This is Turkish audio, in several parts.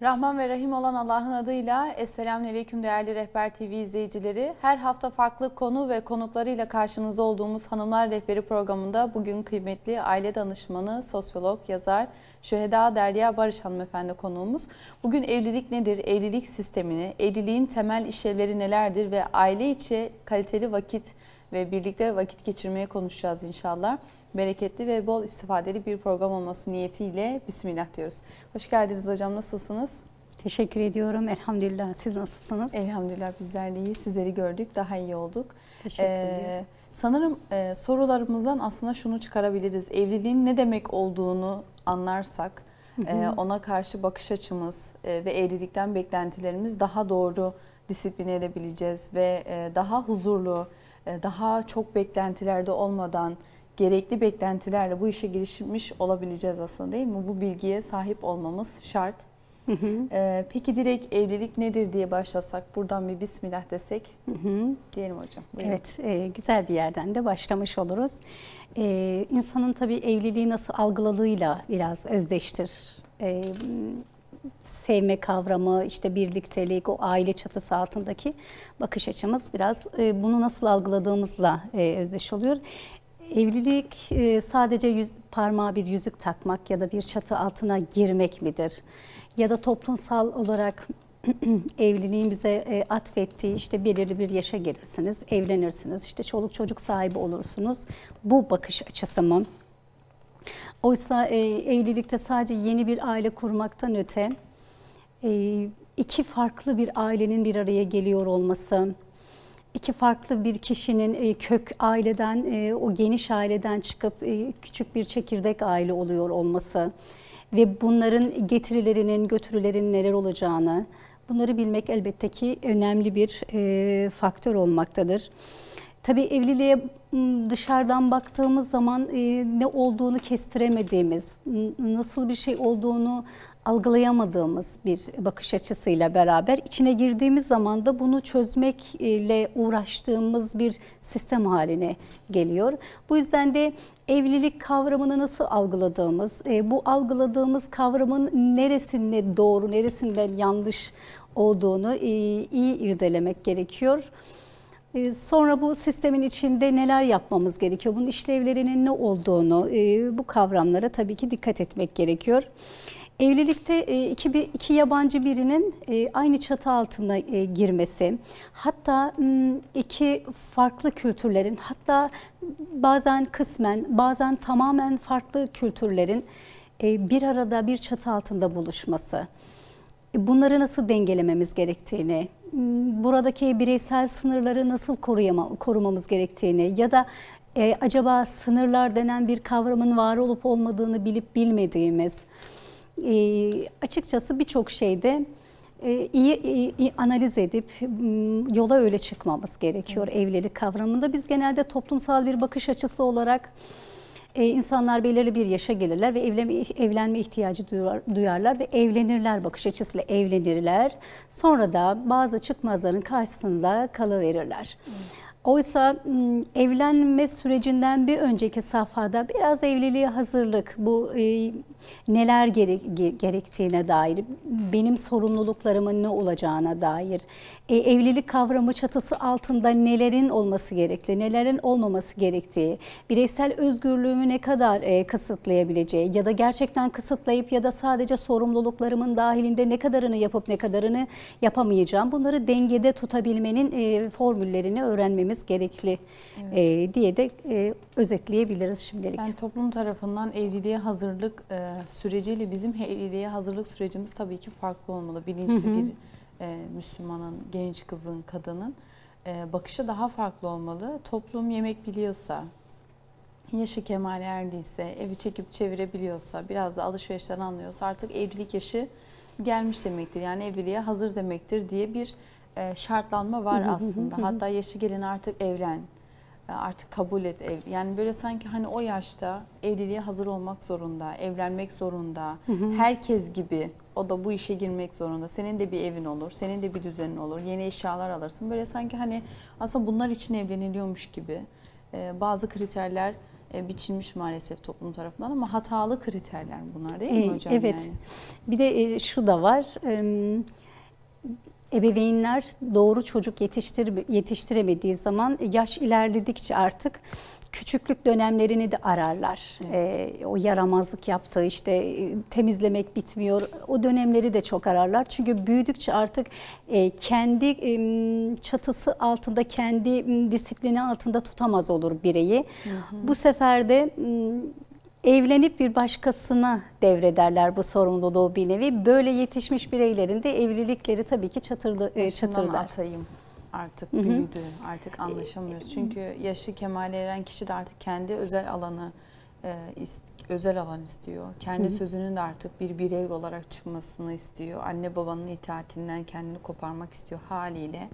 Rahman ve Rahim olan Allah'ın adıyla Esselamünaleyküm değerli Rehber TV izleyicileri. Her hafta farklı konu ve konuklarıyla karşınızda olduğumuz Hanımlar Rehberi programında bugün kıymetli aile danışmanı, sosyolog, yazar Şüheda Derya Barış hanımefendi konuğumuz. Bugün evlilik nedir, evlilik sistemini, evliliğin temel işlevleri nelerdir ve aile içi kaliteli vakit ve birlikte vakit geçirmeye konuşacağız inşallah. Bereketli ve bol istifadeli bir program olması niyetiyle Bismillah diyoruz. Hoş geldiniz hocam, nasılsınız? Teşekkür ediyorum. Elhamdülillah. Siz nasılsınız? Elhamdülillah bizler de iyi. Sizleri gördük, daha iyi olduk. Teşekkür ederim. Sanırım sorularımızdan aslında şunu çıkarabiliriz. Evliliğin ne demek olduğunu anlarsak, ona karşı bakış açımız ve evlilikten beklentilerimiz daha doğru disipline edebileceğiz ve daha huzurlu, daha çok beklentilerde olmadan gerekli beklentilerle bu işe girişmiş olabileceğiz aslında, değil mi? Bu bilgiye sahip olmamız şart. Peki direkt evlilik nedir diye başlasak, buradan bir Bismillah desek diyelim hocam. Buyurun. Evet, güzel bir yerden de başlamış oluruz. İnsanın tabii evliliği nasıl algıladığıyla biraz özdeştir. Sevme kavramı, işte birliktelik, o aile çatısı altındaki bakış açımız biraz bunu nasıl algıladığımızla özdeş oluyor. Evlilik sadece parmağa bir yüzük takmak ya da bir çatı altına girmek midir? Ya da toplumsal olarak evliliğin bize atfettiği işte belirli bir yaşa gelirsiniz, evlenirsiniz, işte çoluk çocuk sahibi olursunuz. Bu bakış açısı mı? Oysa evlilikte sadece yeni bir aile kurmaktan öte iki farklı bir ailenin bir araya geliyor olması, İki farklı bir kişinin kök aileden, o geniş aileden çıkıp küçük bir çekirdek aile oluyor olması ve bunların getirilerinin, götürülerinin neler olacağını, bunları bilmek elbette ki önemli bir faktör olmaktadır. Tabii evliliğe dışarıdan baktığımız zaman ne olduğunu kestiremediğimiz, nasıl bir şey olduğunu algılayamadığımız bir bakış açısıyla beraber içine girdiğimiz zaman da bunu çözmekle uğraştığımız bir sistem haline geliyor. Bu yüzden de evlilik kavramını nasıl algıladığımız, bu algıladığımız kavramın neresinde doğru, neresinden yanlış olduğunu iyi irdelemek gerekiyor. Sonra bu sistemin içinde neler yapmamız gerekiyor? Bunun işlevlerinin ne olduğunu, bu kavramlara tabii ki dikkat etmek gerekiyor. Evlilikte iki yabancı birinin aynı çatı altına girmesi, hatta iki farklı kültürlerin, hatta bazen kısmen, bazen tamamen farklı kültürlerin bir arada bir çatı altında buluşması, bunları nasıl dengelememiz gerektiğini, buradaki bireysel sınırları nasıl korumamız gerektiğini ya da acaba sınırlar denen bir kavramın var olup olmadığını bilip bilmediğimiz, açıkçası birçok şeyde iyi analiz edip yola öyle çıkmamız gerekiyor. Evet. Evlilik kavramında biz genelde toplumsal bir bakış açısı olarak insanlar belirli bir yaşa gelirler ve evlenme ihtiyacı duyarlar ve evlenirler, bakış açısıyla evlenirler. Sonra da bazı çıkmazların karşısında kalıverirler. Oysa evlenme sürecinden bir önceki safhada biraz evliliğe hazırlık, bu neler gerektiğine dair, benim sorumluluklarımın ne olacağına dair, evlilik kavramı çatısı altında nelerin olması gerektiği, nelerin olmaması gerektiği, bireysel özgürlüğümü ne kadar kısıtlayabileceği ya da gerçekten kısıtlayıp ya da sadece sorumluluklarımın dahilinde ne kadarını yapıp ne kadarını yapamayacağım, bunları dengede tutabilmenin formüllerini öğrenmemiz gerekli, evet, diye de özetleyebiliriz şimdilik. Yani toplum tarafından evliliğe hazırlık süreciyle bizim evliliğe hazırlık sürecimiz tabii ki farklı olmalı. Bilinçli bir Müslümanın, genç kızın, kadının bakışı daha farklı olmalı. Toplum yemek biliyorsa, yaşı kemale erdiyse, evi çekip çevirebiliyorsa, biraz da alışverişten anlıyorsa artık evlilik yaşı gelmiş demektir. Yani evliliğe hazır demektir diye bir şartlanma var aslında. Hatta yaşı gelin artık evlen, artık kabul et ev. Yani böyle sanki hani o yaşta evliliğe hazır olmak zorunda, evlenmek zorunda. Herkes gibi o da bu işe girmek zorunda. Senin de bir evin olur, senin de bir düzenin olur. Yeni eşyalar alırsın. Böyle sanki hani aslında bunlar için evleniliyormuş gibi bazı kriterler biçilmiş maalesef toplum tarafından ama hatalı kriterler bunlar değil mi hocam? Evet. Yani? Bir de şu da var. Ebeveynler doğru çocuk yetiştiremediği zaman yaş ilerledikçe artık küçüklük dönemlerini de ararlar. Evet. O yaramazlık yaptığı, işte temizlemek bitmiyor. O dönemleri de çok ararlar. Çünkü büyüdükçe artık kendi çatısı altında, kendi disiplini altında tutamaz olur bireyi. Hı hı. Bu sefer de evlenip bir başkasına devrederler bu sorumluluğu bir nevi. Böyle yetişmiş bireylerin de evlilikleri tabii ki çatırdar. Atayım. Artık büyüdü, artık anlaşamıyoruz. Çünkü yaşı kemale eren kişi de artık kendi özel alanı, özel alan istiyor. Kendi sözünün de artık bir birey olarak çıkmasını istiyor. Anne babanın itaatinden kendini koparmak istiyor haliyle.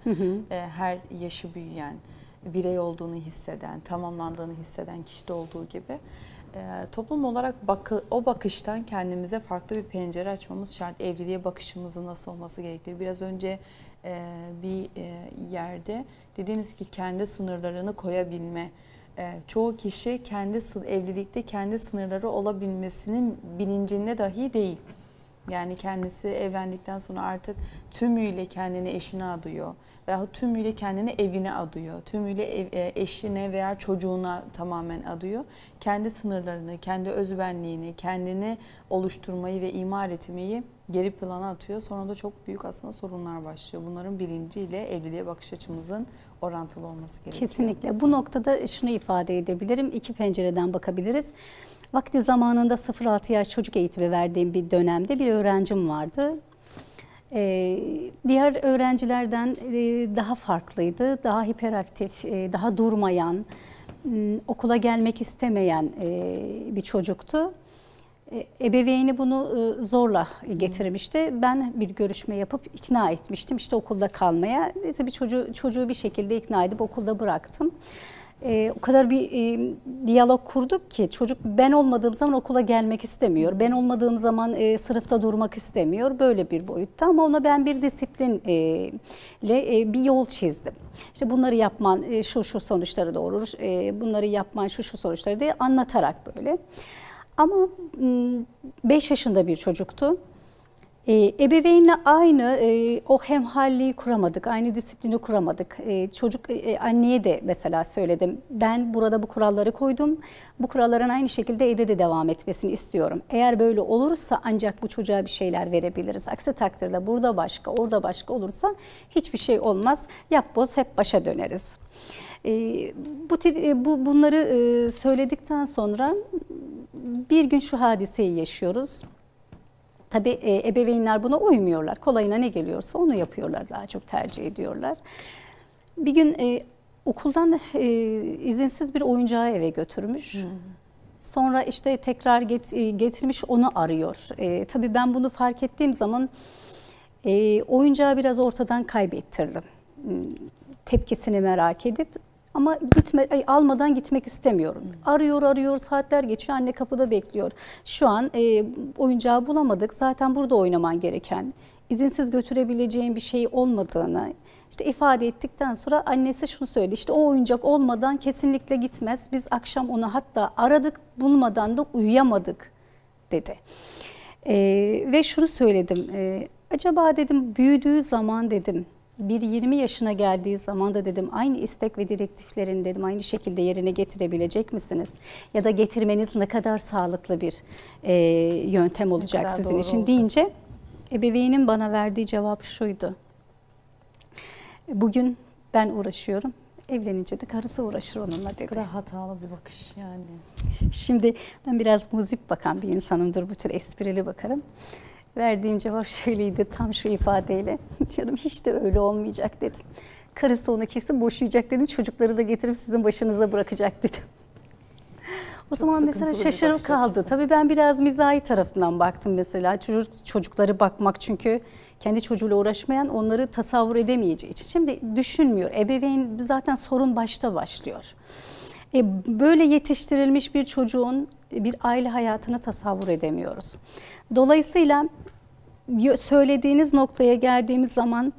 Her yaşı büyüyen, birey olduğunu hisseden, tamamlandığını hisseden kişide olduğu gibi. Toplum olarak o bakıştan kendimize farklı bir pencere açmamız şart. Evliliğe bakışımızın nasıl olması gerektiği. Biraz önce bir yerde dediğiniz ki kendi sınırlarını koyabilme. Çoğu kişi evlilikte kendi sınırları olabilmesinin bilincinde dahi değil. Yani kendisi evlendikten sonra artık tümüyle kendini eşine adıyor veyahut tümüyle kendini evine adıyor. Tümüyle eşine veya çocuğuna tamamen adıyor. Kendi sınırlarını, kendi özbenliğini, kendini oluşturmayı ve imar etmeyi geri plana atıyor. Sonra da çok büyük aslında sorunlar başlıyor. Bunların bilinciyle evliliğe bakış açımızın orantılı olması gerekiyor. Kesinlikle. Bu noktada şunu ifade edebilirim. İki pencereden bakabiliriz. Vakti zamanında 0-6 yaş çocuk eğitimi verdiğim bir dönemde bir öğrencim vardı. Diğer öğrencilerden daha farklıydı, daha hiperaktif, daha durmayan, okula gelmek istemeyen bir çocuktu. Ebeveyni bunu zorla getirmişti. Ben bir görüşme yapıp ikna etmiştim işte okulda kalmaya. Neyse bir çocuğu bir şekilde ikna edip okulda bıraktım. O kadar bir diyalog kurduk ki çocuk ben olmadığım zaman okula gelmek istemiyor. Ben olmadığım zaman sınıfta durmak istemiyor. Böyle bir boyutta ama ona ben bir disiplinle bir yol çizdim. İşte bunları yapman şu sonuçları doğurur. Bunları yapman şu sonuçları diye anlatarak böyle. Ama 5 yaşında bir çocuktu. Ebeveynle aynı o hemhalliği kuramadık, aynı disiplini kuramadık. Çocuk anneye de mesela söyledim. Ben burada bu kuralları koydum. Bu kuralların aynı şekilde evde de devam etmesini istiyorum. Eğer böyle olursa ancak bu çocuğa bir şeyler verebiliriz. Aksi takdirde burada başka, orada başka olursa hiçbir şey olmaz. Yap boz hep başa döneriz. Bunları söyledikten sonra bir gün şu hadiseyi yaşıyoruz. Tabii ebeveynler buna uymuyorlar. Kolayına ne geliyorsa onu yapıyorlar, daha çok tercih ediyorlar. Bir gün okuldan izinsiz bir oyuncağı eve götürmüş. Sonra işte tekrar getirmiş, onu arıyor. Tabii ben bunu fark ettiğim zaman oyuncağı biraz ortadan kaybettirdim. Tepkisini merak edip ama almadan gitmek istemiyorum. Arıyor, saatler geçiyor. Anne kapıda bekliyor. Şu an oyuncağı bulamadık. Zaten burada oynaman gereken, izinsiz götürebileceğin bir şey olmadığını işte ifade ettikten sonra annesi şunu söyledi. İşte o oyuncak olmadan kesinlikle gitmez. Biz akşam onu hatta aradık, bulmadan da uyuyamadık dedi. Ve şunu söyledim. Acaba dedim büyüdüğü zaman dedim, bir 20 yaşına geldiği zaman da dedim aynı istek ve direktiflerini dedim aynı şekilde yerine getirebilecek misiniz? Ya da getirmeniz ne kadar sağlıklı bir yöntem olacak sizin için olacak deyince ebeveynin bana verdiği cevap şuydu. Bugün ben uğraşıyorum, evlenince de karısı uğraşır onunla dedi. Ne kadar hatalı bir bakış yani. Şimdi ben biraz muzip bakan bir insanımdır, bu tür esprili bakarım. Verdiğim cevap şöyleydi tam şu ifadeyle. Canım hiç de öyle olmayacak dedim. Karısı onu kesin boşayacak dedim. Çocukları da getirip sizin başınıza bırakacak dedim. O zaman mesela şaşırıp kaldı. Tabii ben biraz mizahi tarafından baktım mesela. Çocukları bakmak çünkü kendi çocuğuyla uğraşmayan onları tasavvur edemeyeceği için. Şimdi düşünmüyor. Ebeveyn zaten sorun başta başlıyor. Böyle yetiştirilmiş bir çocuğun bir aile hayatını tasavvur edemiyoruz. Dolayısıyla söylediğiniz noktaya geldiğimiz zaman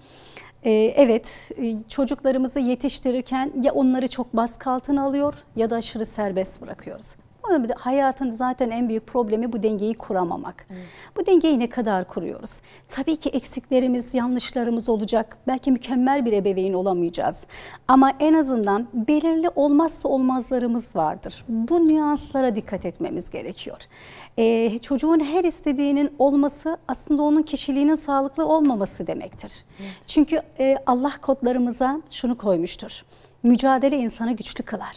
Evet, çocuklarımızı yetiştirirken ya onları çok baskı altına alıyor ya da aşırı serbest bırakıyoruz. Hayatın zaten en büyük problemi bu dengeyi kuramamak. Evet. Bu dengeyi ne kadar kuruyoruz? Tabii ki eksiklerimiz, yanlışlarımız olacak. Belki mükemmel bir ebeveyn olamayacağız. Ama en azından belirli olmazsa olmazlarımız vardır. Bu nüanslara dikkat etmemiz gerekiyor. Çocuğun her istediğinin olması aslında onun kişiliğinin sağlıklı olmaması demektir. Evet. Çünkü Allah kodlarımıza şunu koymuştur. Mücadele insanı güçlü kılar.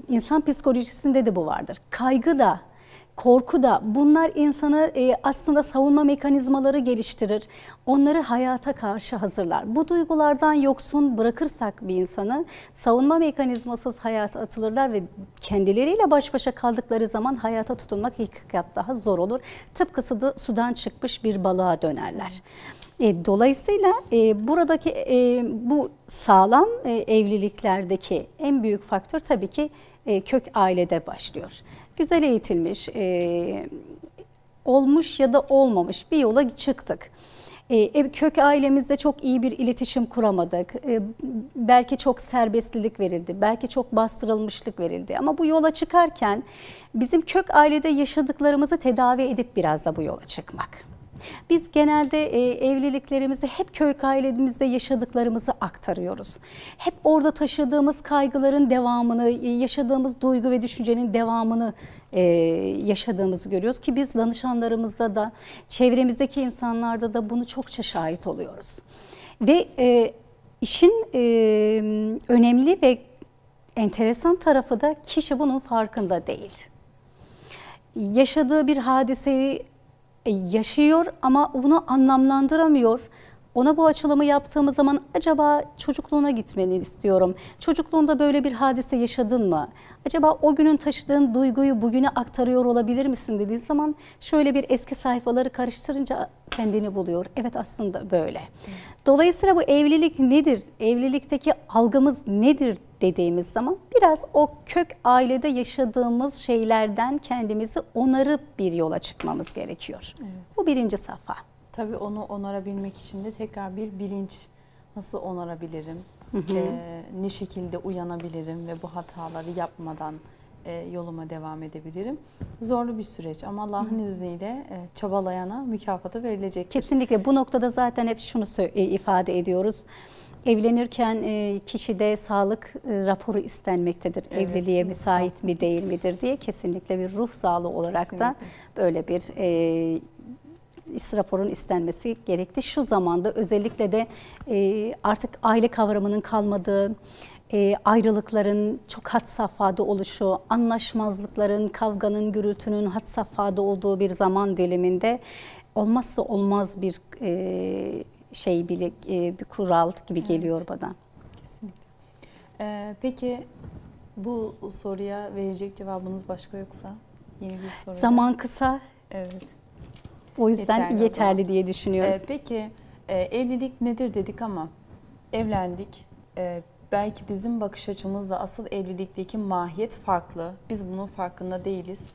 İnsan psikolojisinde de bu vardır. Kaygı da, korku da, bunlar insanı aslında savunma mekanizmaları geliştirir. Onları hayata karşı hazırlar. Bu duygulardan yoksun bırakırsak bir insanı, savunma mekanizmasız hayata atılırlar ve kendileriyle baş başa kaldıkları zaman hayata tutunmak ilk kat daha zor olur. Tıpkı sudan çıkmış bir balığa dönerler. Dolayısıyla buradaki bu sağlam evliliklerdeki en büyük faktör tabii ki kök ailede başlıyor. Güzel eğitilmiş, olmuş ya da olmamış bir yola çıktık. Kök ailemizde çok iyi bir iletişim kuramadık. Belki çok serbestlilik verildi, belki çok bastırılmışlık verildi. Ama bu yola çıkarken bizim kök ailede yaşadıklarımızı tedavi edip biraz da bu yola çıkmak. Biz genelde evliliklerimizi hep kök ailemizde yaşadıklarımızı aktarıyoruz. Hep orada taşıdığımız kaygıların devamını, yaşadığımız duygu ve düşüncenin devamını yaşadığımızı görüyoruz ki biz danışanlarımızda da, çevremizdeki insanlarda da bunu çokça şahit oluyoruz. Ve işin önemli ve enteresan tarafı da kişi bunun farkında değil. Yaşadığı bir hadiseyi yaşıyor ama bunu anlamlandıramıyor. Ona bu açılımı yaptığımız zaman acaba çocukluğuna gitmeni istiyorum. Çocukluğunda böyle bir hadise yaşadın mı? Acaba o günün taşıdığın duyguyu bugüne aktarıyor olabilir misin dediği zaman şöyle bir eski sayfaları karıştırınca kendini buluyor. Evet, aslında böyle. Dolayısıyla bu evlilik nedir? Evlilikteki algımız nedir dediğimiz zaman biraz o kök ailede yaşadığımız şeylerden kendimizi onarıp bir yola çıkmamız gerekiyor. Evet. Bu birinci safha. Tabii onu onarabilmek için de tekrar bir bilinç, nasıl onarabilirim, ne şekilde uyanabilirim ve bu hataları yapmadan yoluma devam edebilirim. Zorlu bir süreç ama Allah'ın izniyle çabalayana mükafatı verilecek. Kesinlikle bu noktada zaten hep şunu ifade ediyoruz. Evlenirken kişide sağlık raporu istenmektedir. Evet, evliliğe müsait mi değil midir diye kesinlikle bir ruh sağlığı olarak kesinlikle da böyle bir raporun istenmesi gerekli. Şu zamanda özellikle de artık aile kavramının kalmadığı, ayrılıkların çok had safhada oluşu, anlaşmazlıkların, kavganın, gürültünün had safhada olduğu bir zaman diliminde olmazsa olmaz bir şey bile bir kural gibi geliyor bana. Kesinlikle. Peki bu soruya verecek cevabınız başka yoksa yeni bir soru. Zaman kısa. Evet. O yüzden yeterli diye düşünüyoruz. Peki evlilik nedir dedik ama evlendik. Belki bizim bakış açımızla asıl evlilikteki mahiyet farklı. Biz bunun farkında değiliz.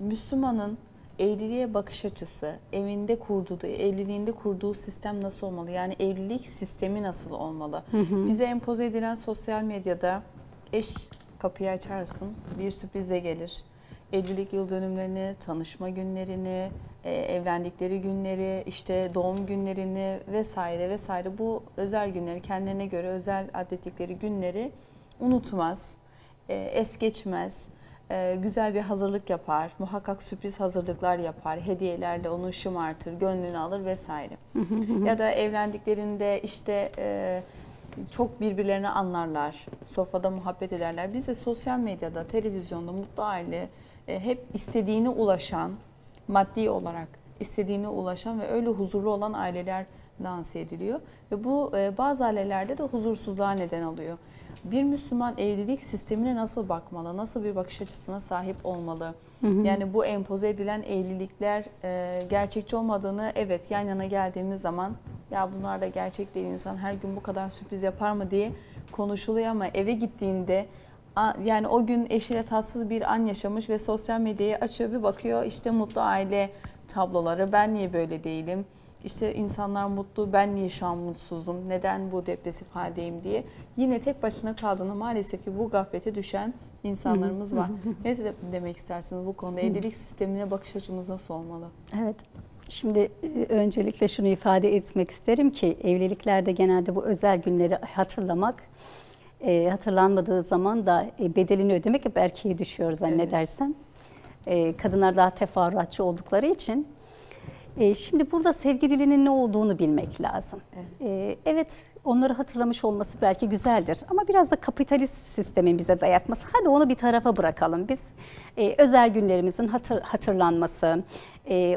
Müslümanın evliliğe bakış açısı, evliliğinde kurduğu sistem nasıl olmalı? Yani evlilik sistemi nasıl olmalı? Bize empoze edilen sosyal medyada eş kapıyı açarsın, bir sürprize gelir. Evlilik yıl dönümlerini, tanışma günlerini, evlendikleri günleri, işte doğum günlerini vesaire vesaire, bu özel günleri, kendilerine göre özel adettikleri günleri unutmaz, es geçmez. Güzel bir hazırlık yapar, muhakkak sürpriz hazırlıklar yapar, hediyelerle onu şımartır, gönlünü alır vesaire. Ya da evlendiklerinde işte çok birbirlerini anlarlar, sofrada muhabbet ederler. Biz de sosyal medyada, televizyonda mutlu aile, hep istediğine ulaşan, maddi olarak istediğine ulaşan ve öyle huzurlu olan aileler lanse ediliyor. Ve bu bazı ailelerde de huzursuzluğa neden oluyor. Bir Müslüman evlilik sistemine nasıl bakmalı, nasıl bir bakış açısına sahip olmalı? Yani bu empoze edilen evlilikler gerçekçi olmadığını, evet, yan yana geldiğimiz zaman ya bunlar da gerçek değil, insan her gün bu kadar sürpriz yapar mı diye konuşuluyor ama eve gittiğinde yani o gün eşiyle tatsız bir an yaşamış ve sosyal medyayı açıyor, bir bakıyor işte mutlu aile tabloları, ben niye böyle değilim? işte insanlar mutlu, ben niye şu an mutsuzum, neden bu depresif haldeyim diye yine tek başına kaldığında maalesef ki bu gaflete düşen insanlarımız var. Ne demek istersiniz bu konuda? Evlilik sistemine bakış açımız nasıl olmalı? Evet. Şimdi öncelikle şunu ifade etmek isterim ki evliliklerde genelde bu özel günleri hatırlamak, hatırlanmadığı zaman da bedelini ödemek hep erkeğe düşüyor zannedersem. Kadınlar daha teferruatçı oldukları için. Şimdi burada sevgi dilinin ne olduğunu bilmek lazım. Evet, onları hatırlamış olması belki güzeldir ama biraz da kapitalist sistemin bize dayatması. Hadi onu bir tarafa bırakalım biz. Özel günlerimizin hatırlanması,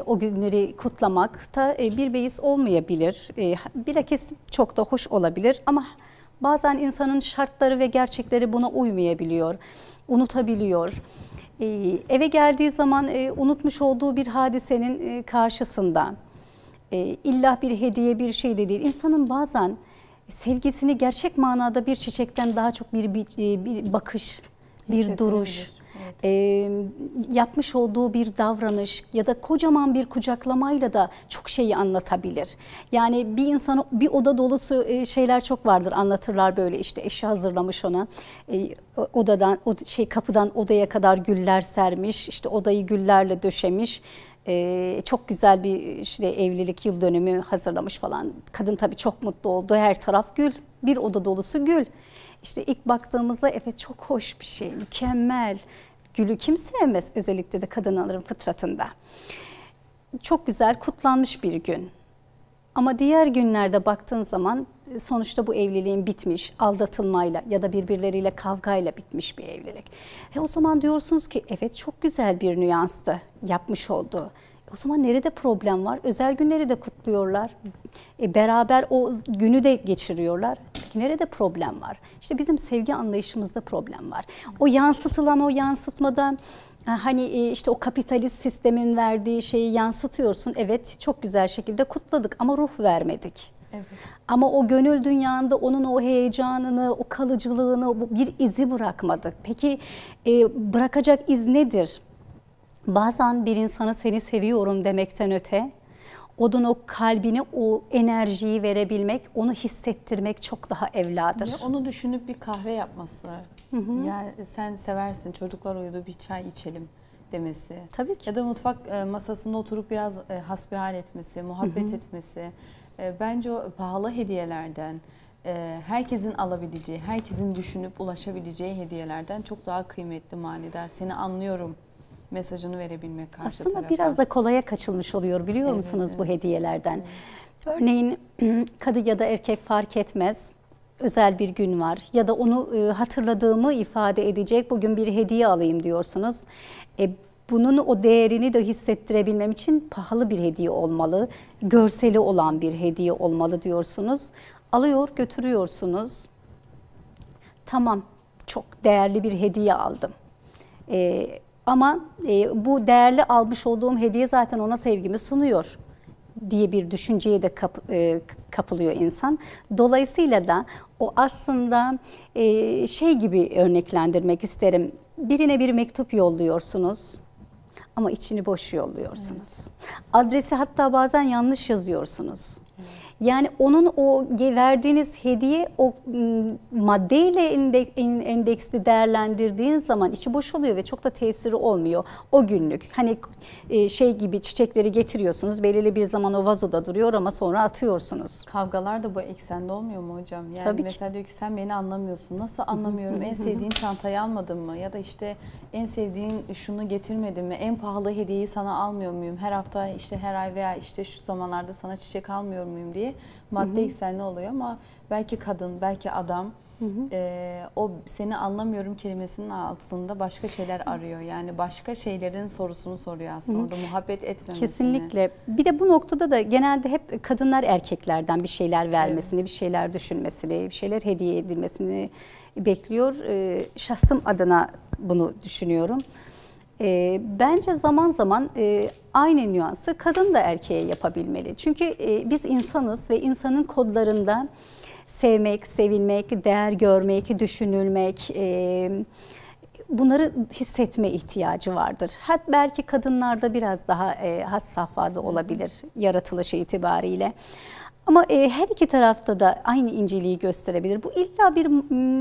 o günleri kutlamak da bir beis olmayabilir. Bilakis çok da hoş olabilir ama bazen insanın şartları ve gerçekleri buna uymayabiliyor, unutabiliyor. Eve geldiği zaman unutmuş olduğu bir hadisenin karşısında illa bir hediye bir şey de değil. İnsanın bazen sevgisini gerçek manada bir çiçekten daha çok bir bakış, bir duruş, yapmış olduğu bir davranış ya da kocaman bir kucaklamayla da çok şeyi anlatabilir. Yani bir insanı bir oda dolusu şeyler çok vardır, anlatırlar böyle, işte eşi hazırlamış ona, odadan kapıdan odaya kadar güller sermiş, işte odayı güllerle döşemiş. Çok güzel bir işte evlilik yıl dönümü hazırlamış falan. Kadın tabii çok mutlu oldu. Her taraf gül. Bir oda dolusu gül. İşte ilk baktığımızda evet çok hoş bir şey, mükemmel. Gülü kim sevmez, özellikle de kadınların fıtratında. Çok güzel kutlanmış bir gün. Ama diğer günlerde baktığın zaman sonuçta bu evliliğin bitmiş, aldatılmayla ya da birbirleriyle kavgayla bitmiş bir evlilik. O zaman diyorsunuz ki evet çok güzel bir nüanstı yapmış olduğu. O zaman nerede problem var? Özel günleri de kutluyorlar. Beraber o günü de geçiriyorlar. Peki nerede problem var? İşte bizim sevgi anlayışımızda problem var. O yansıtılan, o yansıtmadan hani işte o kapitalist sistemin verdiği şeyi yansıtıyorsun. Evet çok güzel şekilde kutladık ama ruh vermedik. Evet. Ama o gönül dünyanda onun o heyecanını, o kalıcılığını, bir izi bırakmadık. Peki bırakacak iz nedir? Bazen bir insana seni seviyorum demekten öte, onun o kalbine o enerjiyi verebilmek, onu hissettirmek çok daha evladır. Ya onu düşünüp bir kahve yapması, yani sen seversin, çocuklar uyudu, bir çay içelim demesi. Tabii ki. Ya da mutfak masasında oturup biraz hasbihal etmesi, muhabbet etmesi. Bence o pahalı hediyelerden, herkesin alabileceği, herkesin düşünüp ulaşabileceği hediyelerden çok daha kıymetli, manidar. Seni anlıyorum mesajını verebilmek karşı aslında tarafa. Biraz da kolaya kaçılmış oluyor biliyor musunuz bu hediyelerden. Evet. Örneğin kadın ya da erkek fark etmez. Özel bir gün var ya da onu hatırladığımı ifade edecek bugün bir hediye alayım diyorsunuz. Bunun o değerini de hissettirebilmem için pahalı bir hediye olmalı, görseli olan bir hediye olmalı diyorsunuz. Alıyor götürüyorsunuz. Tamam, çok değerli bir hediye aldım. Ama bu değerli almış olduğum hediye zaten ona sevgimi sunuyor diye bir düşünceye de kapılıyor insan. Dolayısıyla da o aslında şey gibi örneklendirmek isterim. Birine bir mektup yolluyorsunuz ama içini boş yolluyorsunuz. Evet. Adresi hatta bazen yanlış yazıyorsunuz. Evet. Yani onun o verdiğiniz hediye o maddeyle endeksli değerlendirdiğin zaman içi boş oluyor ve çok da tesiri olmuyor o günlük. Hani şey gibi çiçekleri getiriyorsunuz, belirli bir zaman o vazoda duruyor ama sonra atıyorsunuz. Kavgalar da bu eksende olmuyor mu hocam? Yani tabii mesela diyor ki sen beni anlamıyorsun. Nasıl anlamıyorum? En sevdiğin çantayı almadın mı? Ya da işte en sevdiğin şunu getirmedin mi? En pahalı hediyeyi sana almıyor muyum? Her hafta işte her ay veya işte şu zamanlarda sana çiçek almıyor muyum diye madde eksenli oluyor ama belki kadın, belki adam o seni anlamıyorum kelimesinin altında başka şeyler arıyor. Yani başka şeylerin sorusunu soruyor aslında. Orada muhabbet etmemesini. Kesinlikle. Bir de bu noktada da genelde hep kadınlar erkeklerden bir şeyler vermesini, bir şeyler düşünmesini, bir şeyler hediye edilmesini bekliyor. Şahsım adına bunu düşünüyorum. Bence zaman zaman aynı nüansı kadın da erkeğe yapabilmeli. Çünkü biz insanız ve insanın kodlarında sevmek, sevilmek, değer görmek, düşünülmek, bunları hissetme ihtiyacı vardır. Hatta belki kadınlarda biraz daha had safhada olabilir yaratılışı itibariyle. Ama her iki tarafta da aynı inceliği gösterebilir. Bu illa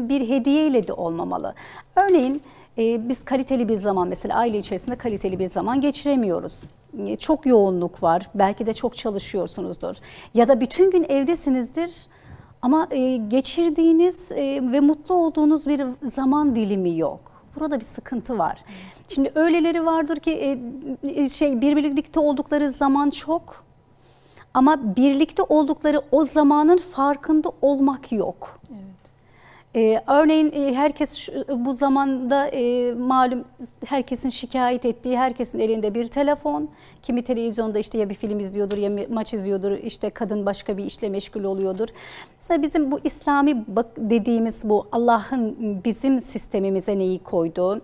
bir hediyeyle de olmamalı. Örneğin biz kaliteli bir zaman, mesela aile içerisinde kaliteli bir zaman geçiremiyoruz. Çok yoğunluk var, belki de çok çalışıyorsunuzdur. Ya da bütün gün evdesinizdir ama geçirdiğiniz ve mutlu olduğunuz bir zaman dilimi yok. Burada bir sıkıntı var. Şimdi öyleleri vardır ki birlikte oldukları zaman çok ama birlikte oldukları o zamanın farkında olmak yok. Evet. Örneğin herkes bu zamanda malum herkesin şikayet ettiği, herkesin elinde bir telefon. Kimi televizyonda işte ya bir film izliyordur ya maç izliyordur, işte kadın başka bir işle meşgul oluyordur. Mesela bizim bu İslami dediğimiz bu Allah'ın bizim sistemimize neyi koyduğu,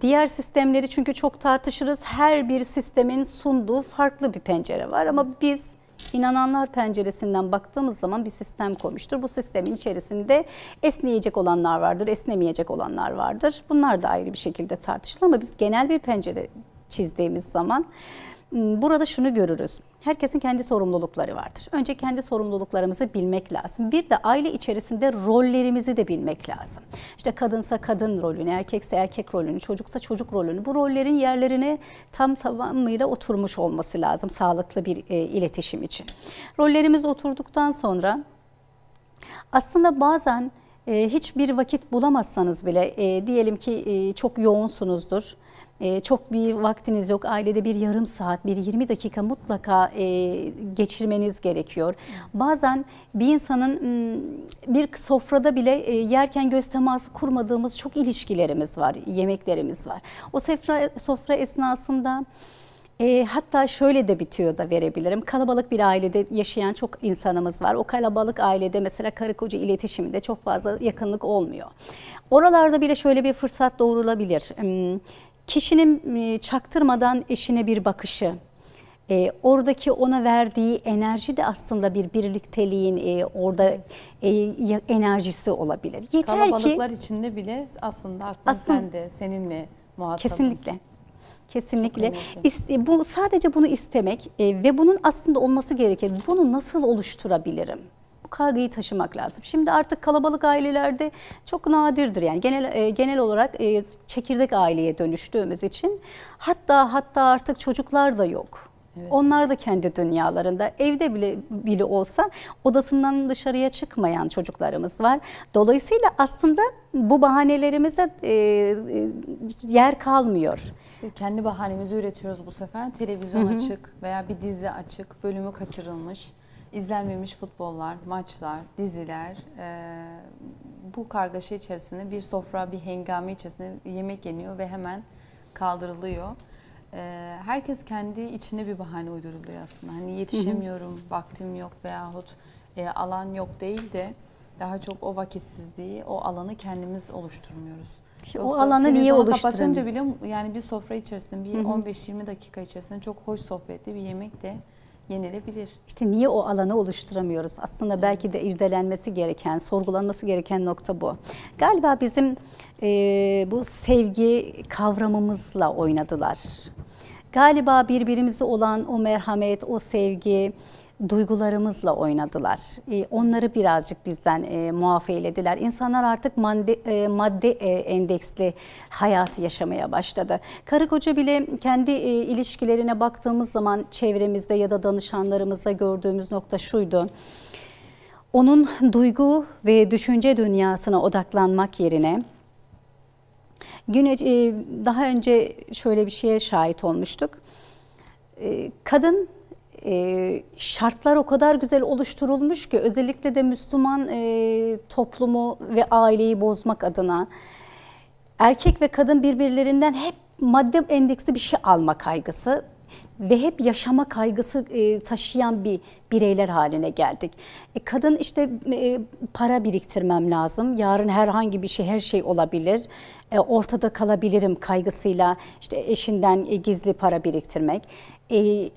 diğer sistemleri çünkü çok tartışırız. Her bir sistemin sunduğu farklı bir pencere var ama biz İnananlar penceresinden baktığımız zaman bir sistem koymuştur. Bu sistemin içerisinde esneyecek olanlar vardır, esnemeyecek olanlar vardır. Bunlar da ayrı bir şekilde tartışılır ama biz genel bir pencere çizdiğimiz zaman burada şunu görürüz. Herkesin kendi sorumlulukları vardır. Önce kendi sorumluluklarımızı bilmek lazım. Bir de aile içerisinde rollerimizi de bilmek lazım. İşte kadınsa kadın rolünü, erkekse erkek rolünü, çocuksa çocuk rolünü. Bu rollerin yerlerine tamamıyla oturmuş olması lazım sağlıklı bir iletişim için. Rollerimiz oturduktan sonra aslında bazen hiçbir vakit bulamazsanız bile diyelim ki çok yoğunsunuzdur. Çok bir vaktiniz yok, ailede bir yarım saat, bir 20 dakika mutlaka geçirmeniz gerekiyor. Bazen bir insanın bir sofrada bile yerken göz teması kurmadığımız çok ilişkilerimiz var, yemeklerimiz var. O sofra esnasında hatta şöyle de bitiyor da verebilirim. Kalabalık bir ailede yaşayan çok insanımız var. O kalabalık ailede mesela karı koca iletişiminde çok fazla yakınlık olmuyor. Oralarda bile şöyle bir fırsat doğrulabilir. Kişinin çaktırmadan eşine bir bakışı, oradaki ona verdiği enerji de aslında bir birlikteliğin orada enerjisi olabilir. Yeter Kalabalıklar ki, içinde bile aslında aklın sende, seninle muhatabın. Kesinlikle. Kesinlikle. Bu sadece bunu istemek ve bunun aslında olması gerekir. Bunu nasıl oluşturabilirim? Bu kaygıyı taşımak lazım. Şimdi artık kalabalık ailelerde çok nadirdir yani genel olarak çekirdek aileye dönüştüğümüz için hatta artık çocuklar da yok. Evet. Onlar da kendi dünyalarında, evde bile olsa odasından dışarıya çıkmayan çocuklarımız var. Dolayısıyla aslında bu bahanelerimize yer kalmıyor. İşte kendi bahanemizi üretiyoruz bu sefer. Televizyon açık veya bir dizi açık, bölümü kaçırılmış, izlenmemiş futbollar, maçlar, diziler. Bu kargaşa içerisinde bir sofra, bir hengame içerisinde yemek yeniyor ve hemen kaldırılıyor. Herkes kendi içine bir bahane uyduruluyor aslında. Hani yetişemiyorum, vaktim yok veyahut alan yok değil de daha çok o vakitsizliği, o alanı kendimiz oluşturmuyoruz. İşte o alanı niye oluşturalım? Kapatınca bile yani bir sofra içerisinde bir 15-20 dakika içerisinde çok hoş sohbetli bir yemek de yenilebilir. İşte niye o alanı oluşturamıyoruz? Aslında belki de irdelenmesi gereken, sorgulanması gereken nokta bu. Galiba bizim bu sevgi kavramımızla oynadılar. Galiba birbirimize olan o merhamet, o sevgi duygularımızla oynadılar. Onları birazcık bizden muaf eylediler. İnsanlar artık madde endeksli hayatı yaşamaya başladı. Karı koca bile kendi ilişkilerine baktığımız zaman çevremizde ya da danışanlarımızda gördüğümüz nokta şuydu. Onun duygu ve düşünce dünyasına odaklanmak yerine daha önce şöyle bir şeye şahit olmuştuk. Kadın şartlar o kadar güzel oluşturulmuş ki özellikle de Müslüman toplumu ve aileyi bozmak adına erkek ve kadın birbirlerinden hep madde endeksli bir şey alma kaygısı ve hep yaşama kaygısı taşıyan bireyler haline geldik. Kadın işte para biriktirmem lazım. Yarın herhangi bir şey, her şey olabilir. Ortada kalabilirim kaygısıyla işte eşinden gizli para biriktirmek.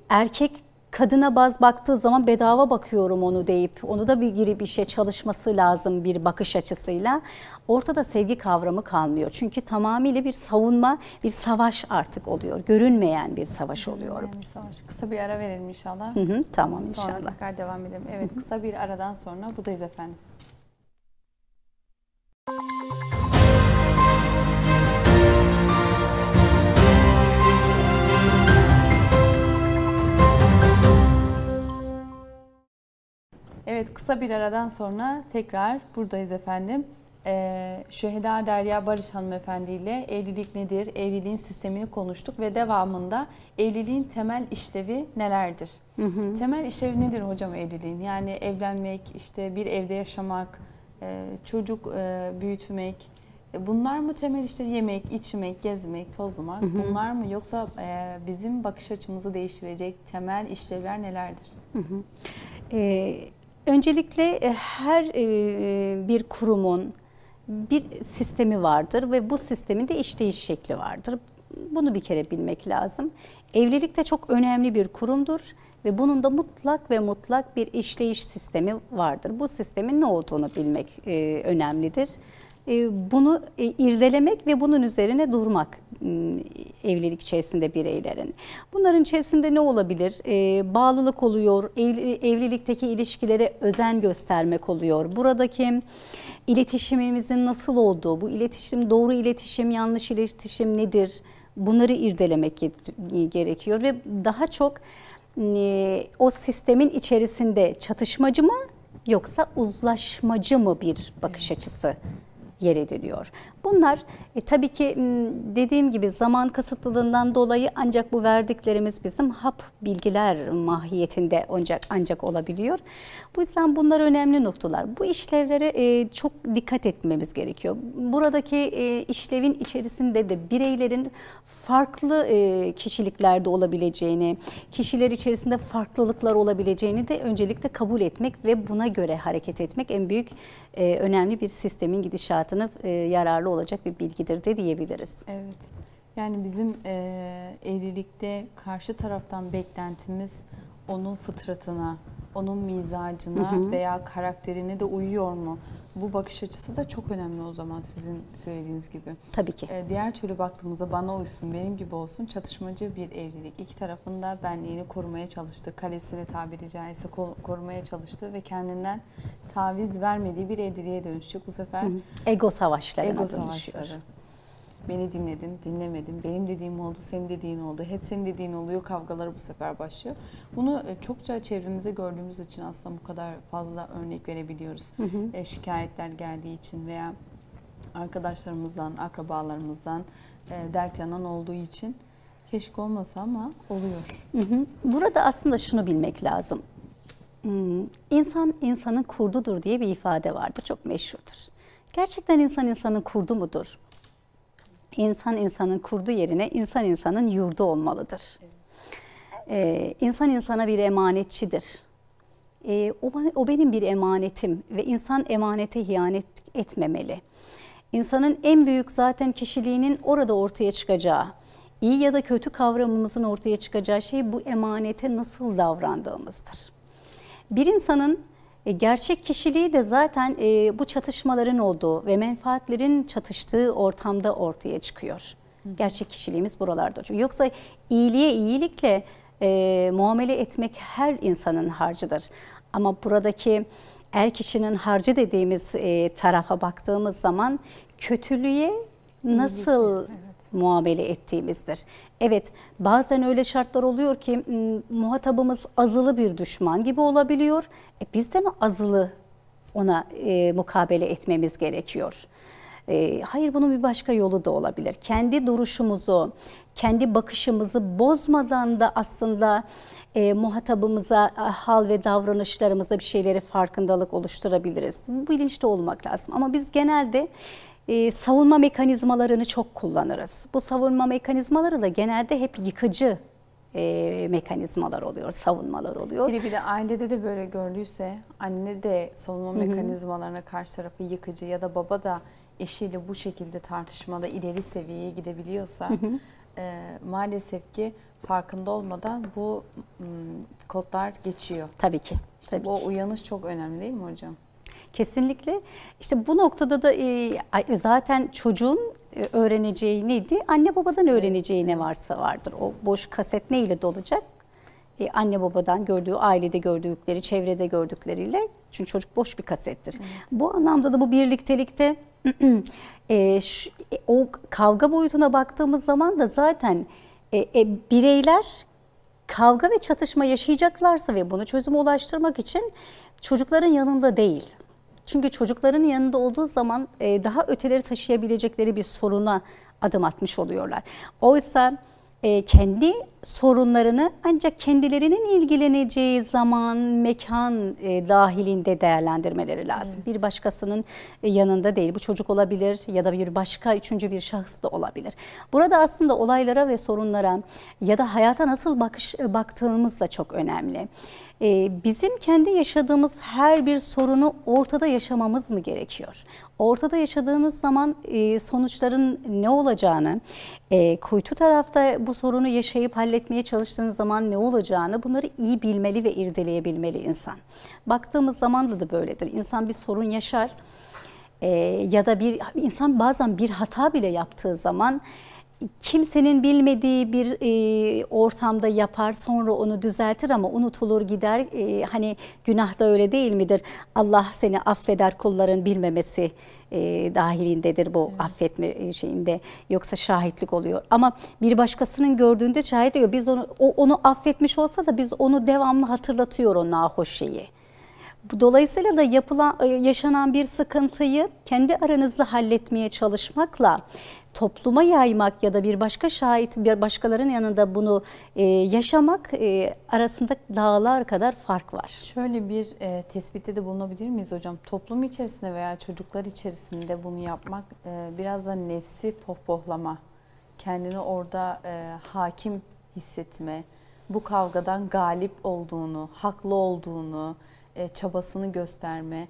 Erkek kadına baktığı zaman bedava bakıyorum onu deyip onu da bir girip işe çalışması lazım bir bakış açısıyla. Ortada sevgi kavramı kalmıyor. Çünkü tamamıyla bir savunma, bir savaş artık oluyor. Görünmeyen bir savaş oluyor. Yani bir savaş. Kısa bir ara verelim inşallah. Tamam Sonra inşallah. tekrar devam edelim. Evet, kısa bir aradan sonra buradayız efendim. Evet, kısa bir aradan sonra tekrar buradayız efendim. Şüheda Derya Barış hanımefendi ile evlilik nedir, evliliğin sistemini konuştuk ve devamında evliliğin temel işlevi nelerdir? Temel işlevi nedir hocam evliliğin? Yani evlenmek, işte bir evde yaşamak, çocuk büyütmek, bunlar mı temel işlevi? Yemek, içmek, gezmek, tozmak, bunlar mı? Yoksa bizim bakış açımızı değiştirecek temel işlevler nelerdir? Öncelikle her bir kurumun bir sistemi vardır ve bu sistemin de işleyiş şekli vardır. Bunu bir kere bilmek lazım. Evlilik de çok önemli bir kurumdur ve bunun da mutlak bir işleyiş sistemi vardır. Bu sistemin ne olduğunu bilmek önemlidir. Bunu irdelemek ve bunun üzerine durmak evlilik içerisinde bireylerin. Bunların içerisinde ne olabilir? Bağlılık oluyor, evlilikteki ilişkilere özen göstermek oluyor. Buradaki iletişimimizin nasıl olduğu, bu iletişim doğru iletişim, yanlış iletişim nedir? Bunları irdelemek gerekiyor ve daha çok o sistemin içerisinde çatışmacı mı yoksa uzlaşmacı mı bir bakış açısı yer ediliyor. Bunlar tabii ki dediğim gibi zaman kısıtlılığından dolayı ancak bu verdiklerimiz bizim hap bilgiler mahiyetinde ancak olabiliyor. Bu yüzden bunlar önemli noktalar. Bu işlevlere çok dikkat etmemiz gerekiyor. Buradaki işlevin içerisinde de bireylerin farklı kişiliklerde olabileceğini, kişiler içerisinde farklılıklar olabileceğini de öncelikle kabul etmek ve buna göre hareket etmek en büyük önemli bir sistemin gidişatını yararlı olacak bir bilgidir de diyebiliriz. Evet. Yani bizim evlilikte karşı taraftan beklentimiz onun fıtratına, onun mizacına veya karakterine de uyuyor mu? Bu bakış açısı da çok önemli o zaman sizin söylediğiniz gibi. Tabii ki. Diğer türlü baktığımızda bana uysun, benim gibi olsun, çatışmacı bir evlilik. İki tarafın da benliğini korumaya çalıştı, kalesiyle tabiri caizse korumaya çalıştı ve kendinden taviz vermediği bir evliliğe dönüşecek bu sefer. Ego savaşlarına Ego dönüşüyor. savaşları. Beni dinledin, dinlemedin, benim dediğim oldu, senin dediğin oldu, hep senin dediğin oluyor, kavgaları bu sefer başlıyor. Bunu çokça çevremizde gördüğümüz için aslında bu kadar fazla örnek verebiliyoruz. Şikayetler geldiği için veya arkadaşlarımızdan, akrabalarımızdan dert yanan olduğu için keşke olmasa ama oluyor. Burada aslında şunu bilmek lazım. İnsan insanın kurdudur diye bir ifade vardır, çok meşhurdur. Gerçekten insan insanın kurdu mudur? İnsan insanın kurdu yerine insan insanın yurdu olmalıdır. İnsan insana bir emanetçidir. O benim bir emanetim ve insan emanete ihanet etmemeli. İnsanın en büyük zaten kişiliğinin orada ortaya çıkacağı, iyi ya da kötü kavramımızın ortaya çıkacağı şey bu emanete nasıl davrandığımızdır. Bir insanın gerçek kişiliği de zaten bu çatışmaların olduğu ve menfaatlerin çatıştığı ortamda ortaya çıkıyor. Gerçek kişiliğimiz buralarda. Yoksa iyiliğe iyilikle muamele etmek her insanın harcıdır. Ama buradaki kişinin harcı dediğimiz tarafa baktığımız zaman kötülüğe nasıl muamele ettiğimizdir. Evet, bazen öyle şartlar oluyor ki muhatabımız azılı bir düşman gibi olabiliyor. Biz de mi azılı ona mukabele etmemiz gerekiyor? Hayır, bunun bir başka yolu da olabilir. Kendi duruşumuzu, kendi bakışımızı bozmadan da aslında muhatabımıza hal ve davranışlarımızda bir şeyleri farkındalık oluşturabiliriz. Bu bilinçli olmak lazım. Ama biz genelde savunma mekanizmalarını çok kullanırız. Bu savunma mekanizmaları da genelde hep yıkıcı mekanizmalar oluyor, savunmalar oluyor. Bir de ailede de böyle gördüyse, anne de savunma mekanizmalarına karşı tarafı yıkıcı ya da baba da eşiyle bu şekilde tartışmada ileri seviyeye gidebiliyorsa maalesef ki farkında olmadan bu kodlar geçiyor. Tabii ki. İşte Tabii bu ki. uyanış çok önemli değil mi hocam? Kesinlikle. İşte bu noktada da zaten çocuğun öğreneceği neydi? Anne babadan öğreneceği ne varsa vardır. O boş kaset neyle dolacak? Anne babadan gördüğü, ailede gördükleri, çevrede gördükleriyle. Çünkü çocuk boş bir kasettir. Evet. Bu anlamda da bu birliktelikte o kavga boyutuna baktığımız zaman da zaten bireyler kavga ve çatışma yaşayacaklarsa ve bunu çözüme ulaştırmak için çocukların yanında değil. Çünkü çocukların yanında olduğu zaman daha öteleri taşıyabilecekleri bir soruna adım atmış oluyorlar. Oysa kendi sorunlarını ancak kendilerinin ilgileneceği zaman, mekan dahilinde değerlendirmeleri lazım. Evet. Bir başkasının yanında değil. Bu çocuk olabilir ya da bir başka üçüncü bir şahıs da olabilir. Burada aslında olaylara ve sorunlara ya da hayata nasıl baktığımız da çok önemli. Bizim kendi yaşadığımız her bir sorunu ortada yaşamamız mı gerekiyor? Ortada yaşadığınız zaman sonuçların ne olacağını, kuytu tarafta bu sorunu yaşayıp halletmeye çalıştığınız zaman ne olacağını bunları iyi bilmeli ve irdeleyebilmeli insan. Baktığımız zaman da böyledir. İnsan bir sorun yaşar ya da bir insan bazen bir hata bile yaptığı zaman kimsenin bilmediği bir ortamda yapar, sonra onu düzeltir ama unutulur gider. Hani günah da öyle değil midir? Allah seni affeder, kulların bilmemesi dahilindedir bu evet. Affetme şeyinde. Yoksa şahitlik oluyor. Ama bir başkasının gördüğünde şahit ediyor. Biz onu affetmiş olsa da biz onu devamlı hatırlatıyor o nahoş şeyi. Dolayısıyla da yaşanan bir sıkıntıyı kendi aranızda halletmeye çalışmakla topluma yaymak ya da bir başka şahit, bir başkalarının yanında bunu yaşamak arasında dağlar kadar fark var. Şöyle bir tespitte de bulunabilir miyiz hocam? Toplum içerisinde veya çocuklar içerisinde bunu yapmak biraz da nefsi pohpohlama, kendini orada hakim hissetme, bu kavgadan galip olduğunu, haklı olduğunu, çabasını gösterme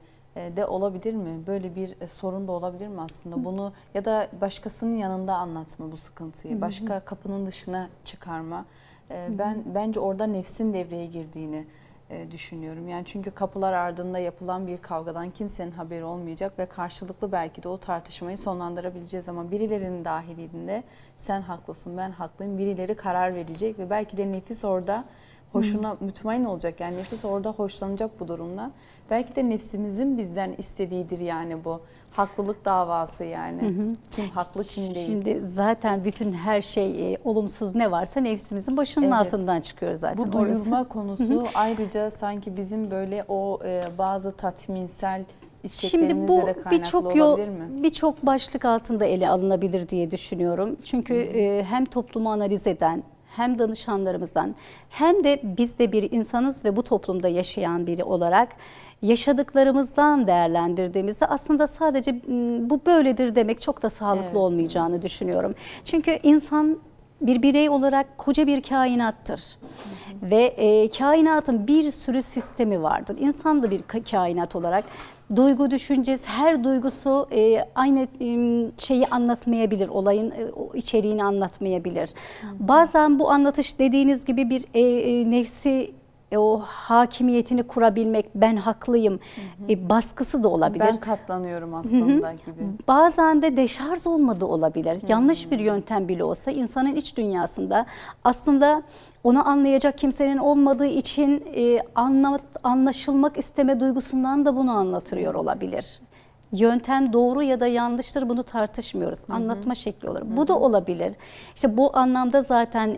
de olabilir mi? Böyle bir sorun da olabilir mi aslında? Bunu ya da başkasının yanında anlatma bu sıkıntıyı, başka kapının dışına çıkarma. Bence orada nefsin devreye girdiğini düşünüyorum. Yani çünkü kapılar ardında yapılan bir kavgadan kimsenin haberi olmayacak ve karşılıklı belki de o tartışmayı sonlandırabileceğiz ama birilerinin dahilinde sen haklısın, ben haklıyım, birileri karar verecek ve belki de nefis orada hoşuna mutmain olacak. Yani nefis orada hoşlanacak bu durumdan. Belki de nefsimizin bizden istediğidir yani bu. Haklılık davası yani. Kim haklı kim değil. Şimdi zaten bütün her şey olumsuz ne varsa nefsimizin başının evet. altından çıkıyor zaten. Bu duyurma konusu ayrıca sanki bizim böyle o bazı tatminsel isteklerimizle de kaynaklı olabilir mi? Birçok başlık altında ele alınabilir diye düşünüyorum. Çünkü hem toplumu analiz eden, hem danışanlarımızdan hem de biz de bir insanız ve bu toplumda yaşayan biri olarak yaşadıklarımızdan değerlendirdiğimizde aslında sadece bu böyledir demek çok da sağlıklı evet. olmayacağını düşünüyorum. Çünkü insan bir birey olarak koca bir kainattır. Ve kainatın bir sürü sistemi vardır. İnsan da bir kainat olarak duygu, düşüncesi, her duygusu aynı şeyi anlatmayabilir, olayın içeriğini anlatmayabilir. Bazen bu anlatış dediğiniz gibi bir nefsi o hakimiyetini kurabilmek, ben haklıyım baskısı da olabilir. Ben katlanıyorum aslında gibi. Bazen de deşarj olmadığı olabilir. Yanlış bir yöntem bile olsa insanın iç dünyasında aslında onu anlayacak kimsenin olmadığı için anlaşılmak isteme duygusundan da bunu anlatıyor olabilir. Yöntem doğru ya da yanlıştır bunu tartışmıyoruz. Anlatma şekli olur. Bu da olabilir. İşte bu anlamda zaten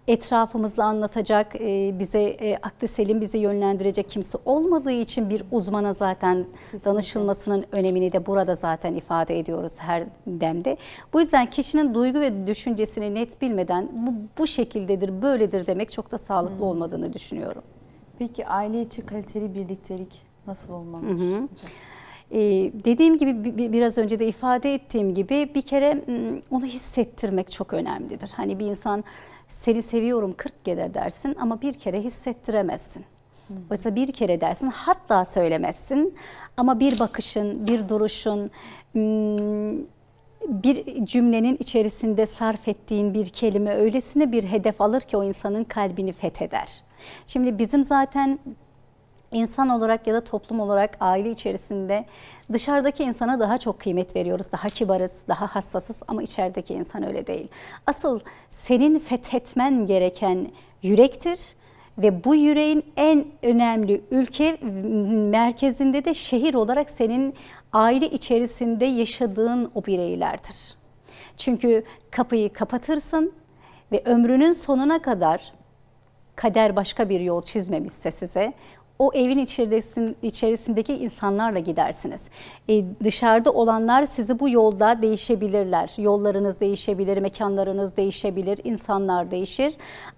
etrafımızda anlatacak, bize aklı selim bizi yönlendirecek kimse olmadığı için bir uzmana zaten kesinlikle danışılmasının önemini de burada zaten ifade ediyoruz her demde. Bu yüzden kişinin duygu ve düşüncesini net bilmeden bu şekildedir, böyledir demek çok da sağlıklı olmadığını düşünüyorum. Peki aile içi kaliteli birliktelik nasıl olmalı? Dediğim gibi biraz önce de ifade ettiğim gibi bir kere onu hissettirmek çok önemlidir. Hani bir insan seni seviyorum 40 kere dersin ama bir kere hissettiremezsin. Oysa bir kere dersin hatta söylemezsin ama bir bakışın, bir duruşun, bir cümlenin içerisinde sarf ettiğin bir kelime öylesine bir hedef alır ki o insanın kalbini fetheder. Şimdi bizim zaten İnsan olarak ya da toplum olarak aile içerisinde dışarıdaki insana daha çok kıymet veriyoruz. Daha kibarız, daha hassasız ama içerideki insan öyle değil. Asıl senin fethetmen gereken yürektir ve bu yüreğin en önemli ülke merkezinde de şehir olarak senin aile içerisinde yaşadığın o bireylerdir. Çünkü kapıyı kapatırsın ve ömrünün sonuna kadar kader başka bir yol çizmemişse size, o evin içerisindeki insanlarla gidersiniz. Dışarıda olanlar sizi bu yolda değişebilirler. Yollarınız değişebilir, mekanlarınız değişebilir, insanlar değişir.